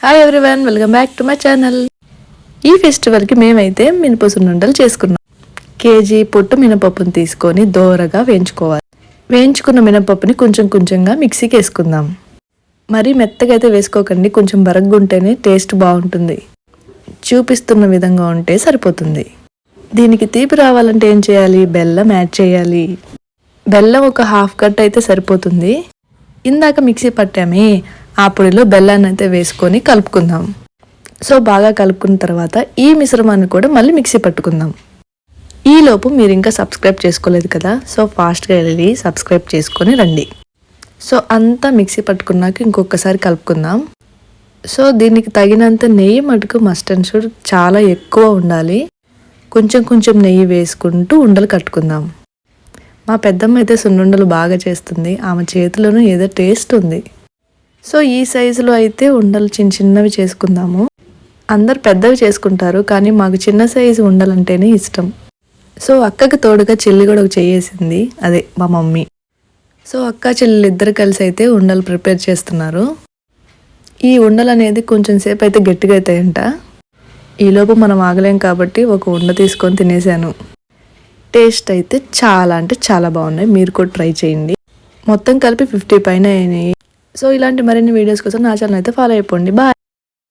Hi everyone, welcome back to my channel. ఈ ఫెస్టివల్కి మేమైతే మినప సున్నుండలు చేసుకున్నాం. కేజీ పొట్టు మినపప్పును తీసుకొని దోరగా వేయించుకోవాలి. వేయించుకున్న మినపప్పుని కొంచెం కొంచెంగా మిక్సీకి వేసుకుందాం. మరీ మెత్తగా అయితే వేసుకోకండి, కొంచెం బరగ్గా ఉంటేనే టేస్ట్ బాగుంటుంది. చూపిస్తున్న విధంగా ఉంటే సరిపోతుంది. దీనికి తీపి రావాలంటే ఏం చేయాలి? బెల్లం యాడ్ చేయాలి. బెల్లం ఒక హాఫ్ కట్ అయితే సరిపోతుంది. ఇందాక మిక్సీ పట్టామే, ఆ పొడిలో బెల్లాన్ని అయితే వేసుకొని కలుపుకుందాం. సో బాగా కలుపుకున్న తర్వాత ఈ మిశ్రమాన్ని కూడా మళ్ళీ మిక్సీ పట్టుకుందాం. ఈలోపు మీరు ఇంకా సబ్స్క్రైబ్ చేసుకోలేదు కదా, సో ఫాస్ట్గా వెళ్ళి సబ్స్క్రైబ్ చేసుకొని రండి. సో అంతా మిక్సీ పట్టుకున్నాక ఇంకొకసారి కలుపుకుందాం. సో దీనికి తగినంత నెయ్యి మటుకు మస్ట్ అండ్ షుడ్ చాలా ఎక్కువ ఉండాలి. కొంచెం కొంచెం నెయ్యి వేసుకుంటూ ఉండలు కట్టుకుందాం. మా పెద్దమ్మ అయితే సున్నుండలు బాగా చేస్తుంది. ఆమె చేతిలోనూ ఏదో టేస్ట్ ఉంది. సో ఈ సైజులో అయితే ఉండలు చిన్న చిన్నవి చేసుకుందాము. అందరు పెద్దవి చేసుకుంటారు, కానీ మాకు చిన్న సైజు ఉండాలంటేనే ఇష్టం. సో అక్కకి తోడుగా చెల్లి కూడా చేసింది, అదే మా మమ్మీ. సో అక్క చెల్లెలు ఇద్దరు కలిసి అయితే ఉండలు ప్రిపేర్ చేస్తున్నారు. ఈ ఉండలు అనేది కొంచెం సేపు అయితే గట్టిగా అవుతాయంట. ఈలోపు మనం ఆగలేం కాబట్టి ఒక ఉండ తీసుకొని తినేసాను. టేస్ట్ అయితే చాలా అంటే చాలా బాగున్నాయి. మీరు కూడా ట్రై చేయండి. మొత్తం కలిపి 50 పైన అయినాయి. సో ఇలాంటి మరిన్ని వీడియోస్ కోసం నా ఛానల్ అయితే ఫాలో అయిపోండి. బాయ్.